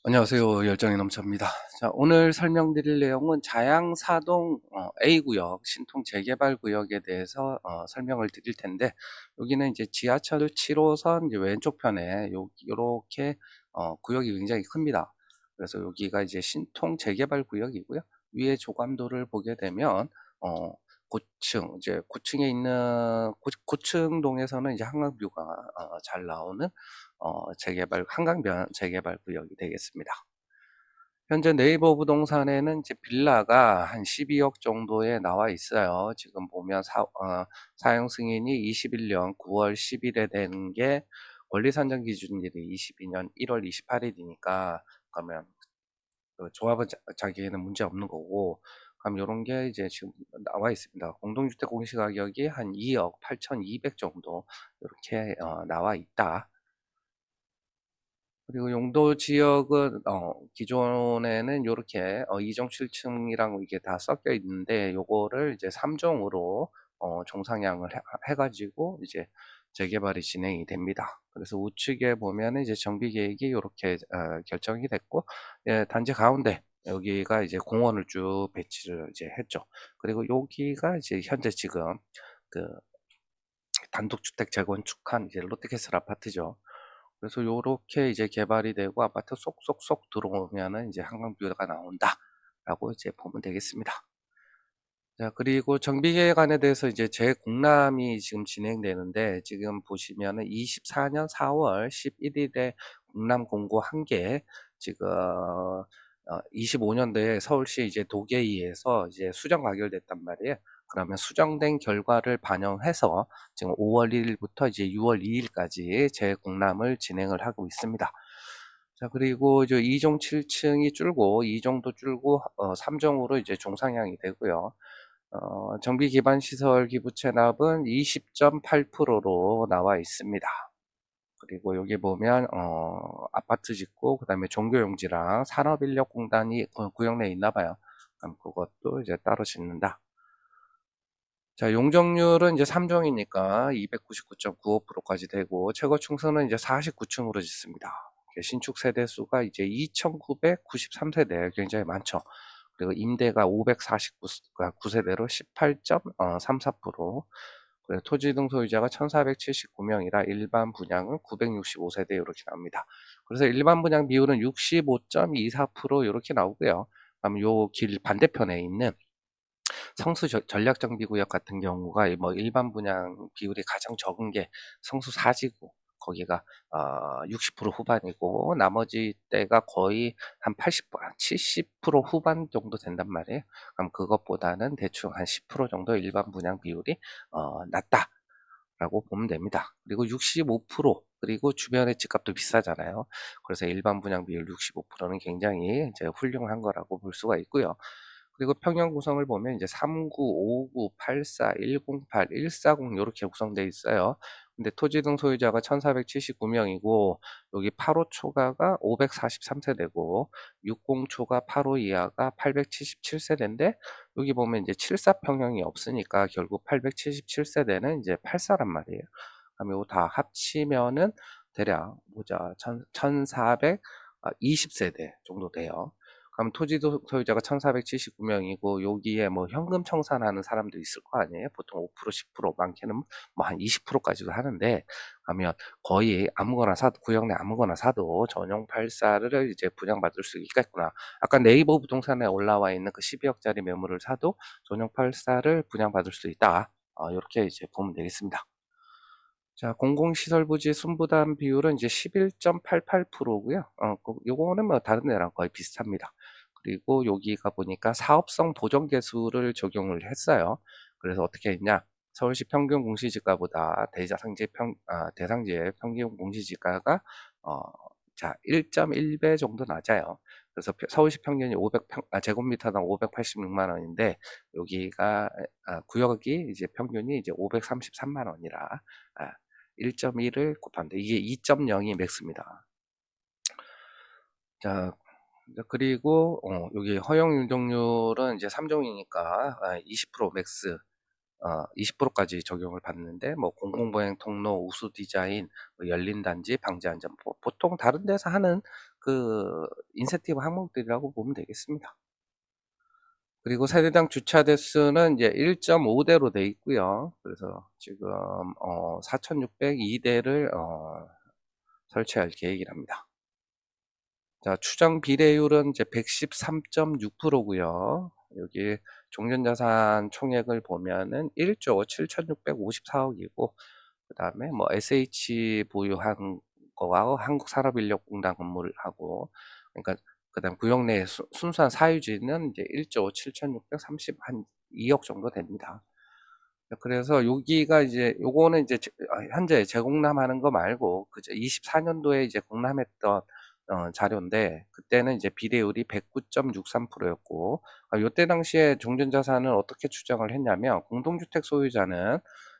안녕하세요. 열정의 넘쳐입니다. 자, 오늘 설명드릴 내용은 자양사동 A구역 신통 재개발 구역에 대해서 설명을 드릴 텐데, 여기는 이제 지하철 7호선 이제 왼쪽 편에 요렇게 구역이 굉장히 큽니다. 그래서 여기가 이제 신통 재개발 구역이고요. 위에 조감도를 보게 되면 고층, 이제 고층에 있는 고층동에서는 이제 한강뷰가 잘 나오는 한강변 재개발 구역이 되겠습니다. 현재 네이버 부동산에는 이제 빌라가 한 12억 정도에 나와 있어요. 지금 보면 사용 승인이 21년 9월 10일에 된 게 권리 산정 기준일이 22년 1월 28일이니까, 그러면 그 조합은 자기에는 문제 없는 거고, 그럼 이런 게 이제 지금 나와 있습니다. 공동주택 공시가격이 한 2억 8,200 정도 이렇게 나와 있다. 그리고 용도 지역은 기존에는 이렇게 2종 7층이랑 이게 다 섞여 있는데, 요거를 이제 3종으로 종상향을 해가지고 이제 재개발이 진행이 됩니다. 그래서 우측에 보면은 이제 정비 계획이 이렇게 결정이 됐고, 예, 단지 가운데 여기가 이제 공원을 쭉 배치를 이제 했죠. 그리고 여기가 이제 현재 지금 그 단독주택 재건축한 이제 롯데캐슬 아파트죠. 그래서 요렇게 이제 개발이 되고 아파트 쏙쏙쏙 들어오면은 이제 한강뷰가 나온다라고 이제 보면 되겠습니다. 자, 그리고 정비계획안에 대해서 이제 재공람이 지금 진행되는데, 지금 보시면은 24년 4월 11일에 공람 공고 한 개, 지금 25년도에 서울시 이제 도계위에서 이제 수정 가결됐단 말이에요. 그러면 수정된 결과를 반영해서 지금 5월 1일부터 이제 6월 2일까지 재공람을 진행을 하고 있습니다. 자, 그리고 이제 2종 7층이 줄고 2종도 줄고 3종으로 이제 종상향이 되고요. 정비 기반 시설 기부 체납은 20.8%로 나와 있습니다. 그리고 여기 보면 아파트 짓고 그다음에 종교용지랑 산업인력공단이 구역 내에 있나 봐요. 그럼 그것도 이제 따로 짓는다. 자, 용적률은 이제 3종이니까 299.95%까지 되고, 최고 층수는 이제 49층으로 짓습니다. 신축 세대 수가 이제 2,993세대, 굉장히 많죠. 그리고 임대가 549세대로 18.34%. 그리고 토지 등 소유자가 1,479명이라 일반 분양은 965세대 이렇게 나옵니다. 그래서 일반 분양 비율은 65.24% 이렇게 나오고요. 그럼 요 길 반대편에 있는 성수 전략정비구역 같은 경우가 뭐 일반 분양 비율이 가장 적은 게 성수 사지구, 거기가 60% 후반이고, 나머지 때가 거의 한 80, 70% 후반 정도 된단 말이에요. 그럼 그것보다는 대충 한 10% 정도 일반 분양 비율이 낮다 라고 보면 됩니다. 그리고 65%, 그리고 주변의 집값도 비싸잖아요. 그래서 일반 분양 비율 65%는 굉장히 이제 훌륭한 거라고 볼 수가 있고요. 그리고 평형 구성을 보면 이제 39, 59, 84, 108, 140 이렇게 구성되어 있어요. 근데 토지 등 소유자가 1479명이고, 여기 8호 초과가 543세대고, 60 초과 8호 이하가 877세대인데, 여기 보면 이제 74 평형이 없으니까 결국 877세대는 이제 84란 말이에요. 그럼 이거 다 합치면은 대략 보자 1420세대 정도 돼요. 그럼 토지 소유자가 1479명이고, 여기에 뭐 현금 청산하는 사람도 있을 거 아니에요. 보통 5%, 10%, 많게는 뭐 한 20%까지도 하는데, 그러면 거의 아무거나 사도, 구역 내 아무거나 사도 전용 84를 이제 분양받을 수 있겠구나. 아까 네이버 부동산에 올라와 있는 그 12억짜리 매물을 사도 전용 84를 분양받을 수 있다. 이렇게 이제 보면 되겠습니다. 자, 공공시설 부지 순부담 비율은 이제 11.88%고요. 요거는 뭐 다른 데랑 거의 비슷합니다. 그리고 여기가 보니까 사업성 보정 계수를 적용을 했어요. 그래서 어떻게 했냐? 서울시 평균 공시지가보다 대상지의 평균 공시지가가 어, 자, 1.1배 정도 낮아요. 그래서 서울시 평균이 제곱미터당 586만 원인데, 여기가 구역이 이제 평균이 이제 533만 원이라 1.1을 곱하는데 이게 2.0이 맥스입니다. 자, 그리고 여기 허용 용적률은 이제 3종이니까 20% 맥스, 20%까지 적용을 받는데, 뭐 공공보행 통로, 우수 디자인, 뭐 열린 단지, 방지 안전, 보통 다른 데서 하는 그 인센티브 항목들이라고 보면 되겠습니다. 그리고 세대당 주차 대수는 이제 1.5대로 돼 있고요. 그래서 지금 4,602대를 설치할 계획이랍니다. 자, 추정 비례율은 이제 113.6%고요. 여기 종전자산 총액을 보면은 1조 7,654억이고, 그 다음에 뭐 SH 보유한 거하고 한국산업인력공단 건물하고, 그러니까 그 다음 구역 내 순수한 사유지는 이제 1조 7,632억 정도 됩니다. 그래서 여기가 이제 요거는 이제 현재 재공람하는 거 말고 그저 24년도에 이제 공람했던 자료인데, 그때는 이제 비례율이 109.63%였고, 요때 당시에 종전자산을 어떻게 추정을 했냐면, 공동주택 소유자는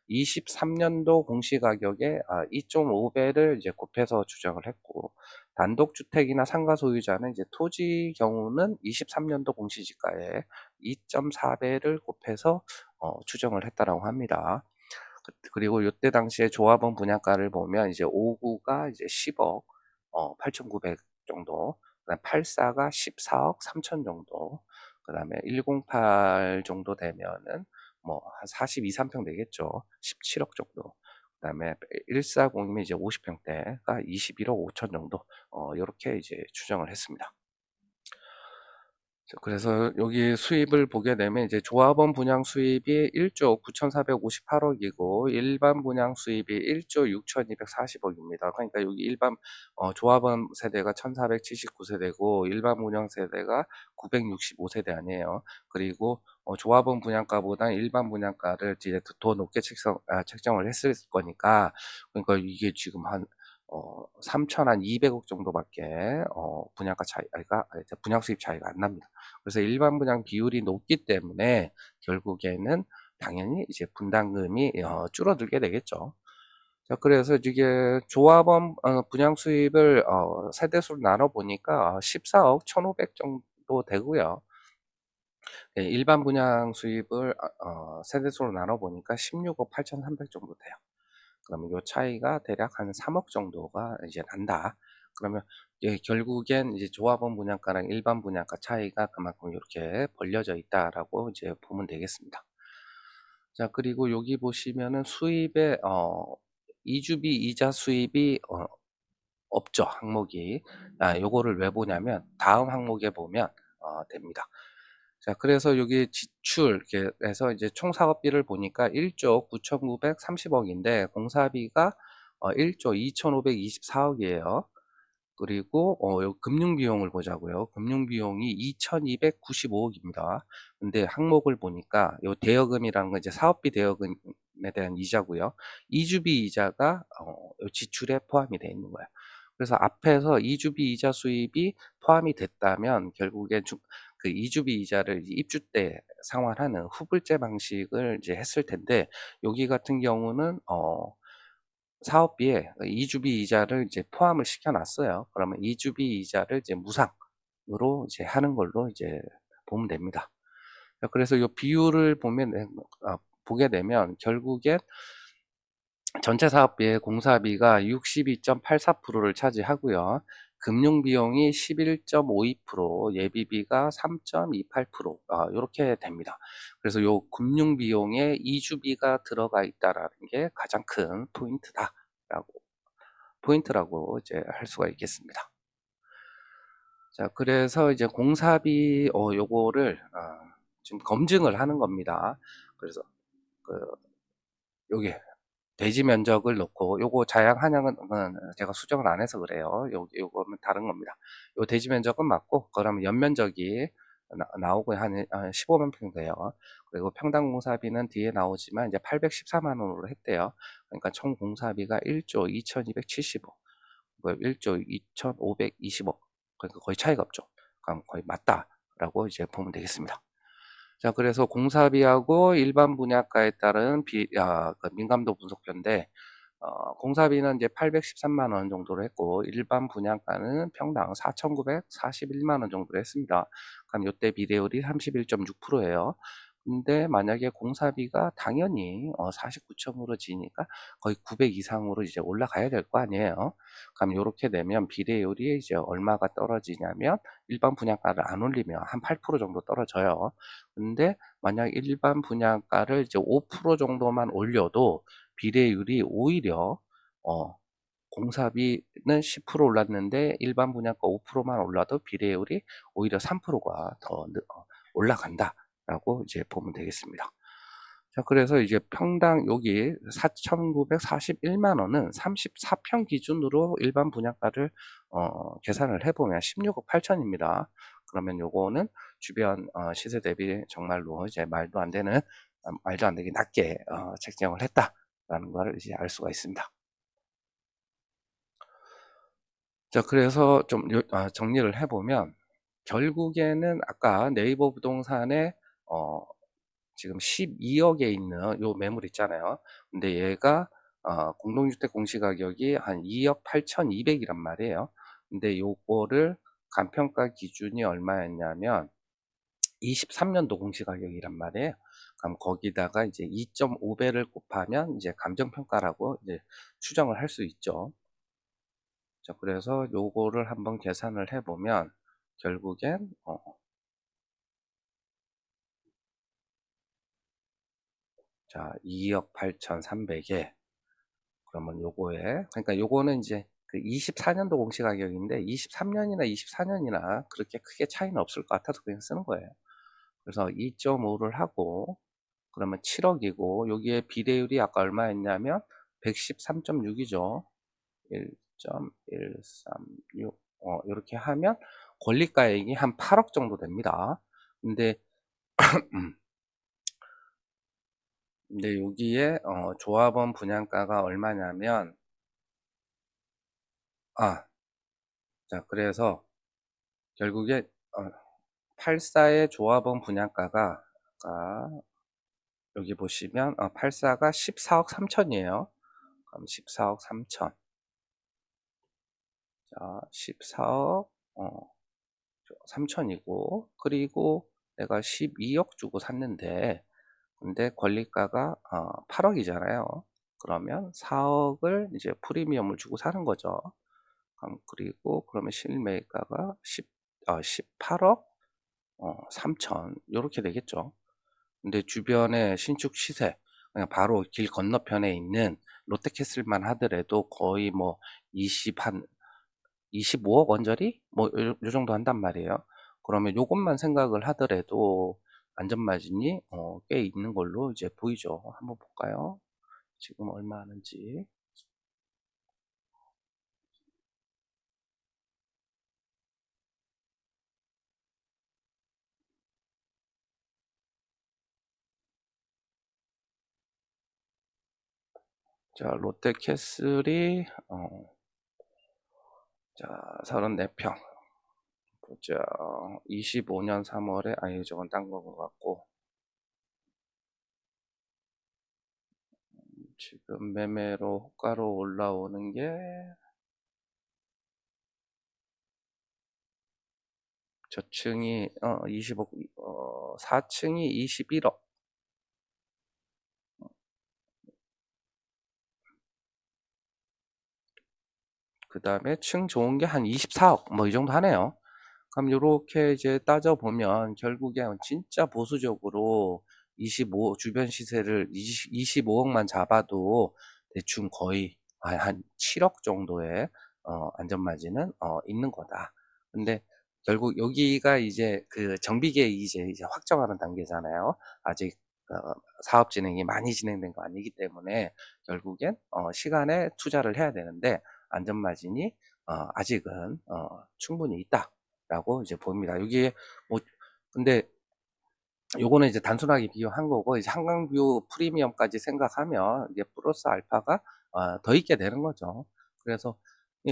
23년도 공시가격에 2.5배를 이제 곱해서 추정을 했고, 단독주택이나 상가 소유자는 이제 토지 경우는 23년도 공시지가에 2.4배를 곱해서 추정을 했다라고 합니다. 그리고 이때 당시에 조합원 분양가를 보면 이제 5구가 이제 10억 8,900 정도, 그다음 84가 14억 3천 정도, 그다음에 108 정도 되면은 뭐 한 42, 3평 되겠죠. 17억 정도. 그다음에 140이면 이제 50평대가 21억 5천 정도. 요렇게 이제 추정을 했습니다. 그래서 여기 수입을 보게 되면 이제 조합원 분양 수입이 1조 9,458억이고 일반 분양 수입이 1조 6,240억입니다. 그러니까 여기 일반 조합원 세대가 1,479세대고 일반 분양 세대가 965세대 아니에요. 그리고 조합원 분양가보다 일반 분양가를 이제 더 높게 책정을 했을 거니까, 그러니까 이게 지금 한 3,200억 정도밖에 분양가 차이가 분양 수입 차이가 안 납니다. 그래서 일반 분양 비율이 높기 때문에 결국에는 당연히 이제 분담금이 줄어들게 되겠죠. 자, 그래서 이게 조합원 분양 수입을 세대수로 나눠 보니까 14억 1,500 정도 되고요. 네, 일반 분양 수입을 세대수로 나눠 보니까 16억 8,300 정도 돼요. 그러면 요 차이가 대략 한 3억 정도가 이제 난다. 그러면 결국엔 이제 조합원 분양가랑 일반 분양가 차이가 그만큼 이렇게 벌려져 있다라고 이제 보면 되겠습니다. 자, 그리고 여기 보시면은 수입에 이주비 이자 수입이 없죠, 항목이. 요거를 왜 보냐면 다음 항목에 보면 됩니다. 자, 그래서 여기 지출, 이렇게 해서 이제 총 사업비를 보니까 1조 9,930억인데, 공사비가 1조 2,524억이에요. 그리고 요 금융비용을 보자고요. 금융비용이 2,295억입니다. 근데 항목을 보니까 요 대여금이라는 건 이제 사업비 대여금에 대한 이자고요. 이주비 이자가 요 지출에 포함이 되어 있는 거예요. 그래서 앞에서 이주비 이자 수입이 포함이 됐다면 결국에 그 이주비 이자를 입주 때 상환하는 후불제 방식을 이제 했을 텐데, 여기 같은 경우는 사업비에 이주비 이자를 이제 포함을 시켜놨어요. 그러면 이주비 이자를 이제 무상으로 이제 하는 걸로 이제 보면 됩니다. 그래서 이 비율을 보게 되면 결국에 전체 사업비의 공사비가 62.84%를 차지하고요. 금융비용이 11.52%, 예비비가 3.28%, 이렇게 됩니다. 그래서 요 금융비용에 이주비가 들어가 있다라는 게 가장 큰 포인트라고 이제 할 수가 있겠습니다. 자, 그래서 이제 공사비 요거를 지금 검증을 하는 겁니다. 그래서 그 여기 대지 면적을 놓고, 요거 자양 한양은 제가 수정을 안 해서 그래요. 요거는 다른 겁니다. 요 대지 면적은 맞고, 그러면 연면적이 나오고 한 15만 평 돼요. 그리고 평당 공사비는 뒤에 나오지만 이제 814만 원으로 했대요. 그러니까 총 공사비가 1조 2270억, 1조 2520억. 그러니까 거의 차이가 없죠. 그럼 거의 맞다라고 이제 보면 되겠습니다. 자, 그래서 공사비하고 일반 분양가에 따른 그 민감도 분석표인데, 공사비는 이제 813만 원 정도로 했고, 일반 분양가는 평당 4,941만 원 정도로 했습니다. 그럼 요때 비례율이 31.6%예요. 근데 만약에 공사비가 당연히 49층으로 지니까 거의 900 이상으로 이제 올라가야 될 거 아니에요. 그럼 요렇게 되면 비례율이 이제 얼마가 떨어지냐면 일반 분양가를 안 올리면 한 8% 정도 떨어져요. 근데 만약 일반 분양가를 이제 5% 정도만 올려도 비례율이 오히려 어 공사비는 10% 올랐는데 일반 분양가 5%만 올라도 비례율이 오히려 3%가 더 올라간다라고 이제 보면 되겠습니다. 자, 그래서 이제 평당 여기 4,941만 원은 34평 기준으로 일반 분양가를 계산을 해보면 16억 8천입니다. 그러면 요거는 주변 시세 대비 정말로 이제 말도 안 되게 낮게 책정을 했다라는 걸 이제 알 수가 있습니다. 자, 그래서 좀 정리를 해보면 결국에는 아까 네이버 부동산에 지금 12억에 있는 요 매물 있잖아요. 근데 얘가 공동주택 공시가격이 한 2억 8,200이란 말이에요. 근데 요거를 간평가 기준이 얼마였냐면 23년도 공시가격이란 말이에요. 그럼 거기다가 이제 2.5배를 곱하면 이제 감정평가라고 이제 추정을 할 수 있죠. 자, 그래서 요거를 한번 계산을 해보면 결국엔 자 2억 8,300에 그러면 요거에 그러니까 요거는 이제 그 24년도 공시가격인데 23년이나 24년이나 그렇게 크게 차이는 없을 것 같아서 그냥 쓰는 거예요. 그래서 2.5를 하고 그러면 7억이고 여기에 비례율이 아까 얼마였냐면 113.6이죠. 1.136 이렇게 하면 권리가액이 한 8억 정도 됩니다. 근데 근데 여기에 조합원 분양가가 얼마냐면 자, 그래서 결국에 84의 조합원 분양가가 아까 여기 보시면 84가 14억 3천이에요. 그럼 14억 3천. 자, 14억 3천이고 그리고 내가 12억 주고 샀는데 근데 권리가가 8억이잖아요. 그러면 4억을 이제 프리미엄을 주고 사는 거죠. 그리고 그러면 실매가가 18억 3천 이렇게 되겠죠. 근데 주변에 신축 시세 그냥 바로 길 건너편에 있는 롯데캐슬만 하더라도 거의 뭐 25억 원짜리 요 정도 한단 말이에요. 그러면 요것만 생각을 하더라도 안전마진이 꽤 있는 걸로 이제 보이죠. 한번 볼까요? 지금 얼마 하는지. 자, 롯데캐슬이 자 34평 보자. 25년 3월에 아니 저건 딴 거 같고 지금 매매로 호가로 올라오는 게 저층이 25 4층이 21억 그 다음에 층 좋은 게 한 24억 뭐 이 정도 하네요. 그럼 이렇게 이제 따져보면 결국엔 진짜 보수적으로 25 주변 시세를 25억만 잡아도 대충 거의 한 7억 정도의 안전마진은 있는 거다. 근데 결국 여기가 이제 그 정비계획 이제 확정하는 단계잖아요. 아직 사업 진행이 많이 진행된 거 아니기 때문에 결국엔 시간에 투자를 해야 되는데 안전마진이 아직은 충분히 있다라고 이제 보입니다. 여기에 뭐 근데 요거는 이제 단순하게 비교한 거고 이제 한강뷰 프리미엄까지 생각하면 이게 플러스 알파가 더 있게 되는 거죠. 그래서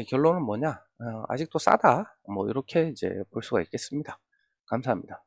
결론은 뭐냐? 아직도 싸다. 뭐 이렇게 이제 볼 수가 있겠습니다. 감사합니다.